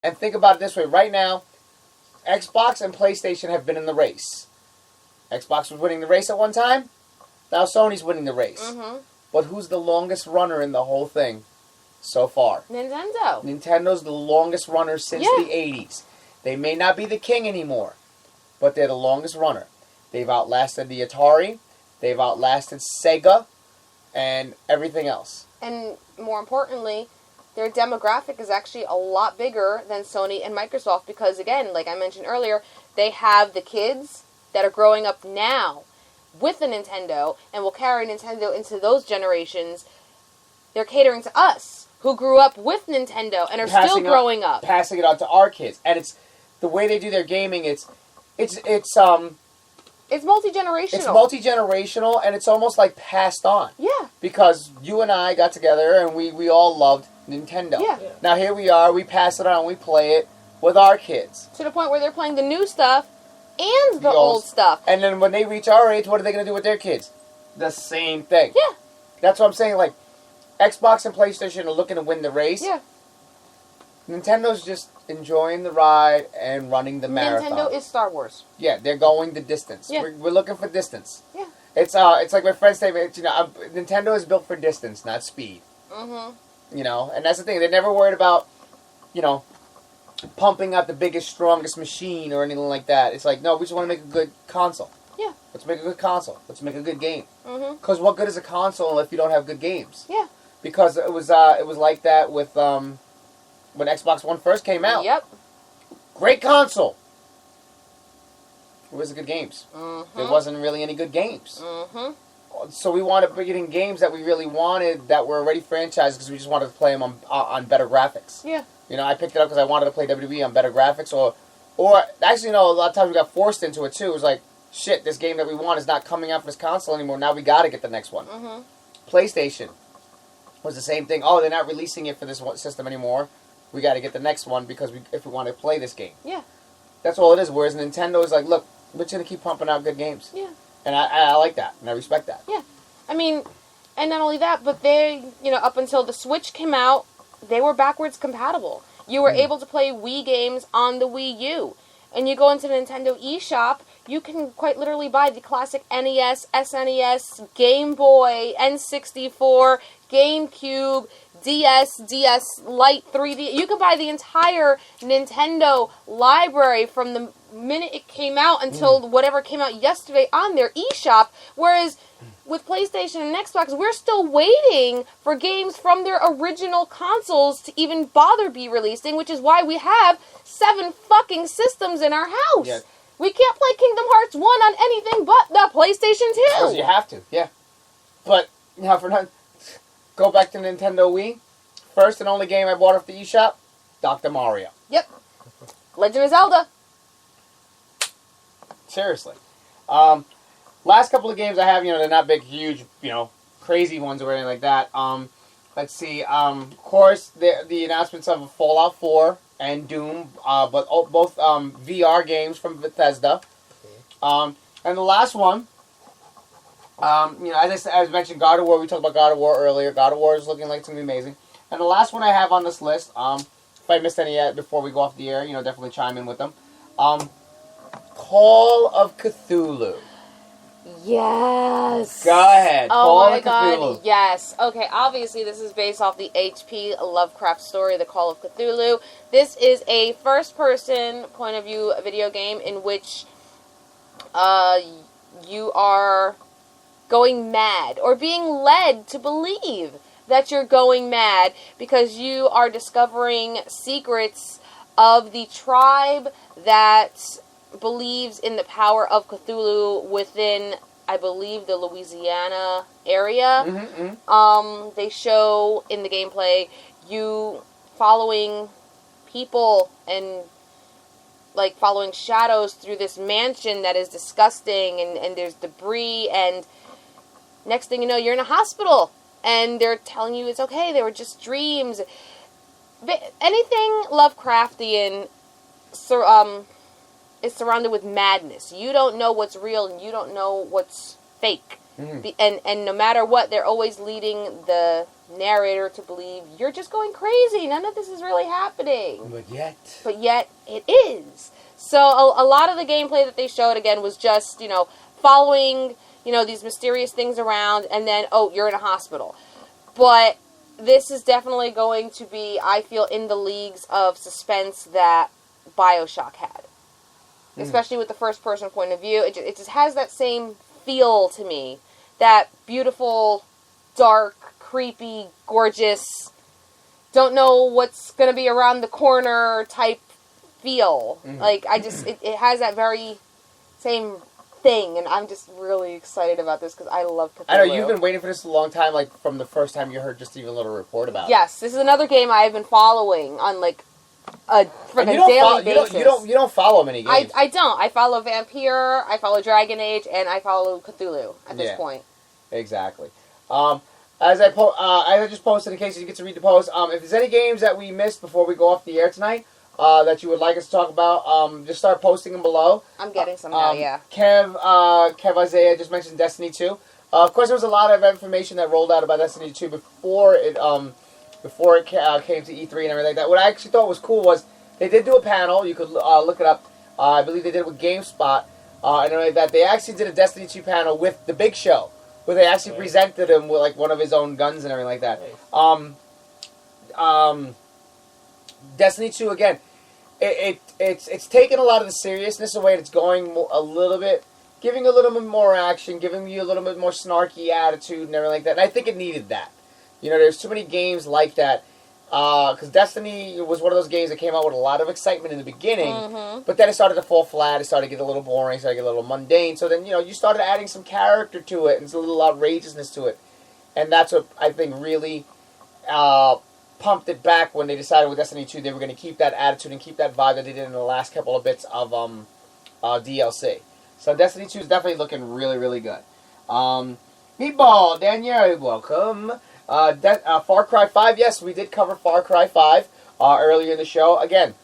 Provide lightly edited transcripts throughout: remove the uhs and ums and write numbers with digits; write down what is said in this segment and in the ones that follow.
And think about it this way. Right now, Xbox and PlayStation have been in the race. Xbox was winning the race at one time. Now Sony's winning the race. Mm-hmm. But who's the longest runner in the whole thing so far? Nintendo. Nintendo's the longest runner since the 80s. They may not be the king anymore, but they're the longest runner. They've outlasted the Atari. They've outlasted Sega and everything else. And more importantly, their demographic is actually a lot bigger than Sony and Microsoft because, again, like I mentioned earlier, they have the kids that are growing up now with the Nintendo and will carry Nintendo into those generations. They're catering to us, who grew up with Nintendo and are still growing up. Passing it on to our kids. And it's the way they do their gaming, it's multi-generational. It's multi-generational, and it's almost like passed on. Yeah. Because you and I got together, and we all loved Nintendo. Yeah. Now here we are, we pass it on, we play it with our kids. To the point where they're playing the new stuff and the old stuff. And then when they reach our age, what are they going to do with their kids? The same thing. Yeah. That's what I'm saying, like, Xbox and PlayStation are looking to win the race. Yeah. Nintendo's just enjoying the ride and running the marathon. Nintendo is Star Wars. Yeah, they're going the distance. Yeah. We're looking for distance. Yeah. It's like my friends say, Nintendo is built for distance, not speed. Mm-hmm. You know, and that's the thing. They're never worried about, pumping out the biggest, strongest machine or anything like that. It's like, no, we just want to make a good console. Yeah. Let's make a good console. Let's make a good game. Mm-hmm. Because what good is a console if you don't have good games? Yeah. Because it was like that with when Xbox One first came out. Yep. Great console. It was good games. Mm-hmm. There wasn't really any good games. Mm-hmm. So we wanted to put in games that we really wanted that were already franchised because we just wanted to play them on better graphics. Yeah. I picked it up because I wanted to play WWE on better graphics, or actually, a lot of times we got forced into it too. It was like, shit, this game that we want is not coming out for this console anymore. Now we got to get the next one. Mm-hmm. PlayStation was the same thing. Oh, they're not releasing it for this one system anymore. We got to get the next one because if we want to play this game. Yeah. That's all it is. Whereas Nintendo is like, look, we're just going to keep pumping out good games. Yeah. And I like that, and I respect that. Yeah. I mean, and not only that, but they, up until the Switch came out, they were backwards compatible. You were able to play Wii games on the Wii U. And you go into the Nintendo eShop, you can quite literally buy the classic NES, SNES, Game Boy, N64, GameCube, DS Lite 3D. You can buy the entire Nintendo library from the minute it came out until whatever came out yesterday on their eShop. Whereas with PlayStation and Xbox, we're still waiting for games from their original consoles to even bother be releasing, which is why we have 7 fucking systems in our house. Yeah. We can't play Kingdom Hearts 1 on anything but the PlayStation 2. Because you have to, yeah. But, go back to Nintendo Wii. First and only game I bought off the eShop, Dr. Mario. Yep. Legend of Zelda. Seriously. Last couple of games I have, they're not big, huge, crazy ones or anything like that. Let's see. Of course, the announcements of Fallout 4 and Doom, but both VR games from Bethesda. And the last one, as I mentioned, God of War. We talked about God of War earlier. God of War is looking like it's going to be amazing. And the last one I have on this list, if I missed any yet before we go off the air, definitely chime in with them. Call of Cthulhu. Yes. Go ahead. Oh my God, yes. Okay, obviously this is based off the H.P. Lovecraft story, The Call of Cthulhu. This is a first-person point of view video game in which you are going mad or being led to believe that you're going mad because you are discovering secrets of the tribe that believes in the power of Cthulhu within, I believe, the Louisiana area. They show in the gameplay you following people and following shadows through this mansion that is disgusting and there's debris, and next thing you know you're in a hospital and they're telling you it's okay, they were just dreams. Anything Lovecraftian is surrounded with madness. You don't know what's real and you don't know what's fake. And no matter what, they're always leading the narrator to believe you're just going crazy. None of this is really happening. But yet it is. So a lot of the gameplay that they showed, again, was just, following, these mysterious things around, and then, oh, you're in a hospital. But this is definitely going to be, I feel, in the leagues of suspense that BioShock had. Especially with the first-person point of view. It just has that same feel to me. That beautiful, dark, creepy, gorgeous, don't know what's going to be around the corner type feel. Like, it has that very same thing, and I'm just really excited about this because I love Cthulhu. I know, you've been waiting for this a long time, like, from the first time you heard just even a little report about it. Yes, this is another game I've been following on, like, a daily basis. You don't follow many games. I don't. I follow Vampire, I follow Dragon Age, and I follow Cthulhu at this point. Exactly. As I just posted, in case you get to read the post, if there's any games that we missed before we go off the air tonight, that you would like us to talk about, just start posting them below. I'm getting some now, yeah. Kev Isaiah just mentioned Destiny 2. Of course, there was a lot of information that rolled out about Destiny 2 before it came to E3 and everything like that. What I actually thought was cool was they did do a panel. You could look it up. I believe they did it with GameSpot. And everything like that. They actually did a Destiny 2 panel with the Big Show, where they actually presented him with like one of his own guns and everything like that. Destiny 2 again. It's taken a lot of the seriousness away. It's going a little bit, giving a little bit more action, giving you a little bit more snarky attitude and everything like that. And I think it needed that. There's too many games like that. Because Destiny was one of those games that came out with a lot of excitement in the beginning, but then it started to fall flat. It started to get a little boring. It started to get a little mundane. So then, you started adding some character to it and a little outrageousness to it. And that's what I think really pumped it back when they decided with Destiny 2 they were going to keep that attitude and keep that vibe that they did in the last couple of bits of DLC. So Destiny 2 is definitely looking really, really good. Meatball, Danielle, welcome. Far Cry 5, yes, we did cover Far Cry 5 earlier in the show. Again,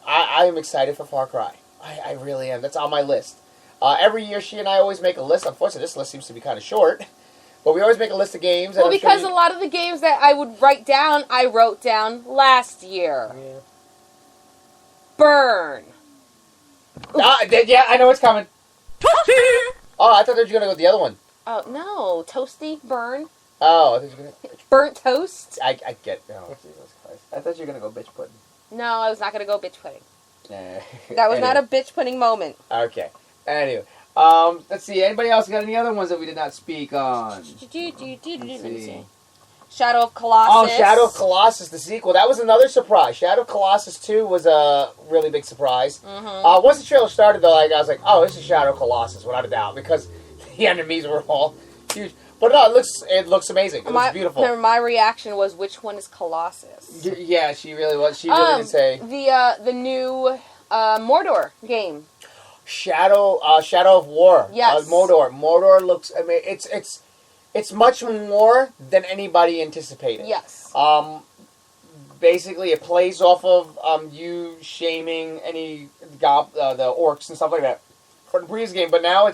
I am excited for Far Cry. I really am. That's on my list. Every year, she and I always make a list. Unfortunately, this list seems to be kind of short. But we always make a list of games. Well, because a lot of the games that I would write down, I wrote down last year. Yeah. Burn. Yeah, I know it's coming. Oh, I thought they were going to go with the other one. Oh, no. Toasty, burn. Oh, I thought you were going to... Burnt toast? I get... Oh, Jesus Christ. I thought you were going to go bitch pudding. No, I was not going to go bitch pudding. That was not a bitch pudding moment. Okay. Anyway. Let's see. Anybody else got any other ones that we did not speak on? Let me see. Shadow of Colossus. Oh, Shadow of Colossus, the sequel. That was another surprise. Shadow of Colossus 2 was a really big surprise. Once the trailer started, though, I was like, oh, this is Shadow of Colossus, without a doubt, because the enemies were all huge. But no, it looks amazing. It looks beautiful. My reaction was, which one is Colossus? Yeah, she really was. She really did say. The new Mordor game. Shadow of War. Yes. Mordor. Mordor looks. I mean, it's much more than anybody anticipated. Yes. Basically, it plays off of you shaming any the orcs and stuff like that for the previous game, but now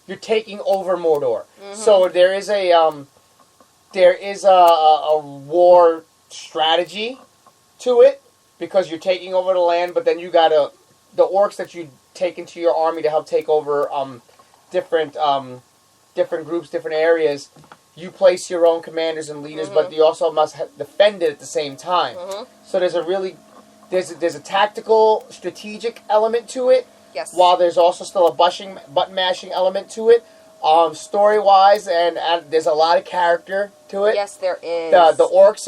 you're taking over Mordor. So there is a war strategy to it because you're taking over the land, but then you got the orcs that you take into your army to help take over different groups, different areas. You place your own commanders and leaders, but you also must defend it at the same time. So there's a tactical, strategic element to it. Yes. While there's also still a button mashing element to it. Story wise, and there's a lot of character to it. Yes, there is. The orcs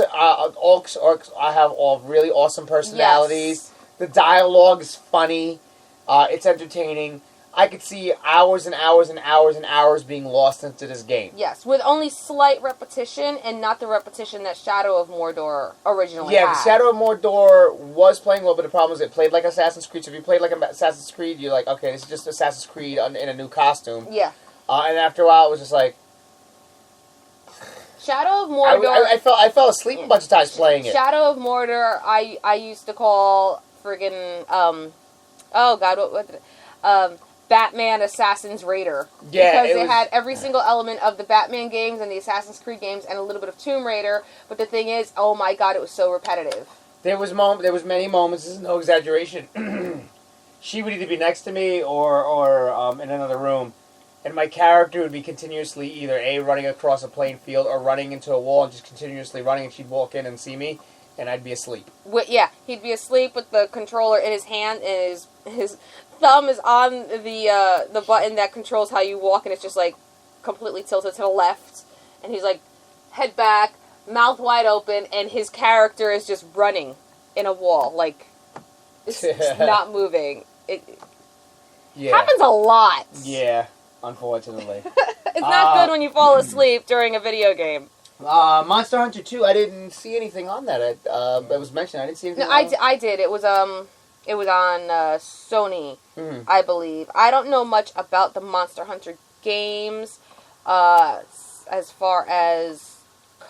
have all really awesome personalities. Yes. The dialogue is funny. It's entertaining. I could see hours and hours and hours and hours being lost into this game. Yes, with only slight repetition and not the repetition that Shadow of Mordor originally had. Yeah, Shadow of Mordor was playing well, but the problem is it played like Assassin's Creed. So if you played like Assassin's Creed, you're like, okay, this is just Assassin's Creed in a new costume. Yeah. And after a while, it was just like... Shadow of Mordor... I fell asleep a bunch of times playing it. Shadow of Mordor, I used to call friggin'... oh, God, what did it... Batman Assassin's Raider. Yeah, because it had every single element of the Batman games and the Assassin's Creed games and a little bit of Tomb Raider. But the thing is, oh my god, it was so repetitive. There was many moments. This is no exaggeration. She would either be next to me or in another room, and my character would be continuously either running across a playing field or running into a wall and just continuously running, and she'd walk in and see me, and I'd be asleep. Yeah, he'd be asleep with the controller in his hand, and his thumb is on the button that controls how you walk, and it's just like completely tilted to the left, and he's like head back, mouth wide open, and his character is just running in a wall, like it's not moving. It happens a lot. Yeah, unfortunately. It's not good when you fall asleep during a video game. Monster Hunter 2, I didn't see anything on that. It was mentioned. I didn't see anything. No, I did. It was on Sony, I believe. I don't know much about the Monster Hunter games as far as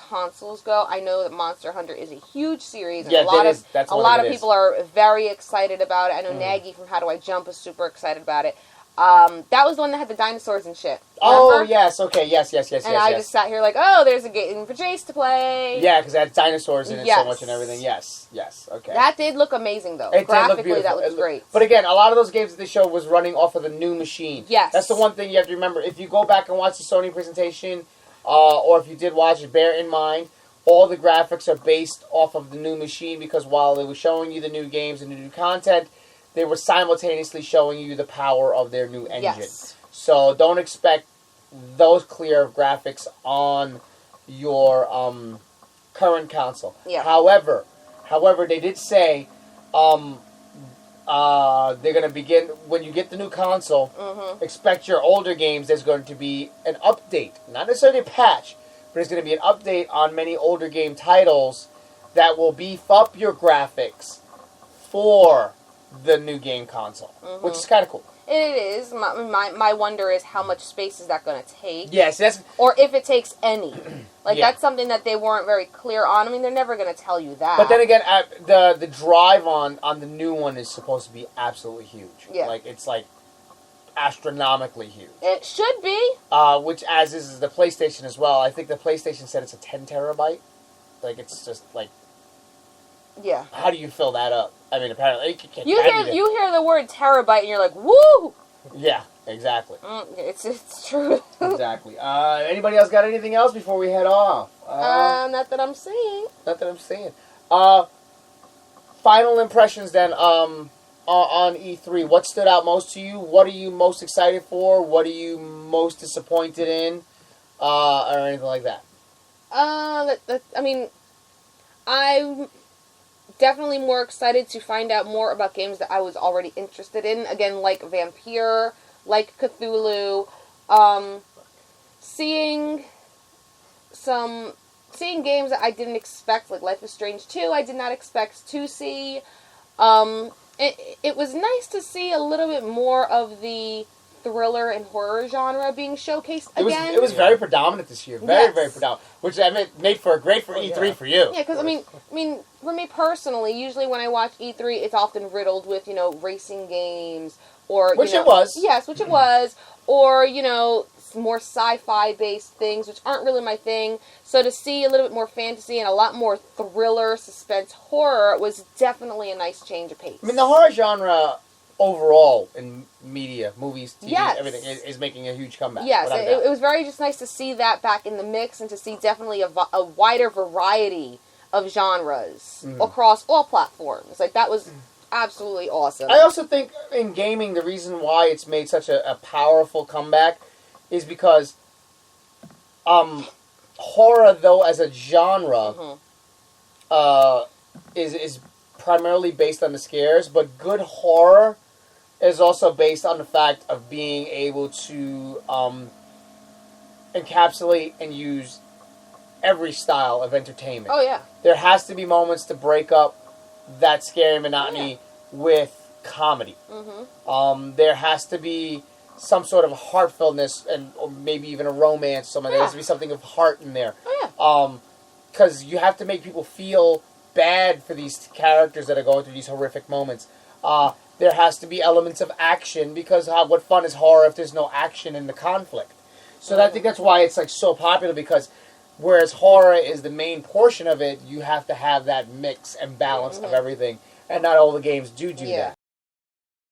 consoles go. I know that Monster Hunter is a huge series, and a lot of people are very excited about it. I know Nagy from How Do I Jump is super excited about it. That was the one that had the dinosaurs and shit. Remember? Oh, yes, okay, yes. And I just sat here like, oh, there's a game for Jace to play. Yeah, because it had dinosaurs in it so much and everything. Yes, okay. That did look amazing, though. Graphically, that looks great. But again, a lot of those games that they showed was running off of the new machine. Yes. That's the one thing you have to remember. If you go back and watch the Sony presentation, or if you did watch it, bear in mind, all the graphics are based off of the new machine, because while they were showing you the new games and the new content, they were simultaneously showing you the power of their new engine. Yes. So don't expect those clear graphics on your current console. Yeah. However, they did say they're going to begin, when you get the new console, expect your older games, there's going to be an update. Not necessarily a patch, but there's going to be an update on many older game titles that will beef up your graphics for the new game console, which is kind of cool. It is. My wonder is how much space is that going to take? Yes, or if it takes any. That's something that they weren't very clear on. I mean, they're never going to tell you that. But then again, the drive on the new one is supposed to be absolutely huge. Yeah. It's astronomically huge. It should be. Which, as is the PlayStation as well. I think the PlayStation said it's a 10 terabyte. It's just yeah. How do you fill that up? I mean, apparently you hear the word terabyte and you're like, woo! Yeah, exactly. It's true. Exactly. Anybody else got anything else before we head off? Not that I'm seeing. Not that I'm seeing. Final impressions then. On E3, what stood out most to you? What are you most excited for? What are you most disappointed in? Or anything like that? I mean, I'm definitely more excited to find out more about games that I was already interested in. Again, like Vampire, like Cthulhu. Seeing games that I didn't expect, like Life is Strange 2, I did not expect to see. It was nice to see a little bit more of the thriller and horror genre being showcased again. It was very predominant this year. Very predominant. Which I mean, made for great for E3 for you. Yeah, because I mean, for me personally, usually when I watch E3, it's often riddled with racing games or it was. Yes, which it was, or more sci-fi based things, which aren't really my thing. So to see a little bit more fantasy and a lot more thriller, suspense, horror was definitely a nice change of pace. I mean, the horror genre overall in media, movies, TV, everything is making a huge comeback. Yes, it was very just nice to see that back in the mix and to see definitely a wider variety of genres across all platforms. That was absolutely awesome. I also think in gaming, the reason why it's made such a powerful comeback is because horror, though, as a genre, is primarily based on the scares, but good horror is also based on the fact of being able to encapsulate and use every style of entertainment. Oh, yeah. There has to be moments to break up that scary monotony with comedy. There has to be some sort of heartfulness or maybe even a romance. There has to be something of heart in there. Oh, yeah. Because you have to make people feel bad for these characters that are going through these horrific moments. there has to be elements of action because what fun is horror if there's no action in the conflict? So I think that's why it's like so popular because whereas horror is the main portion of it, you have to have that mix and balance of everything, and not all the games do that.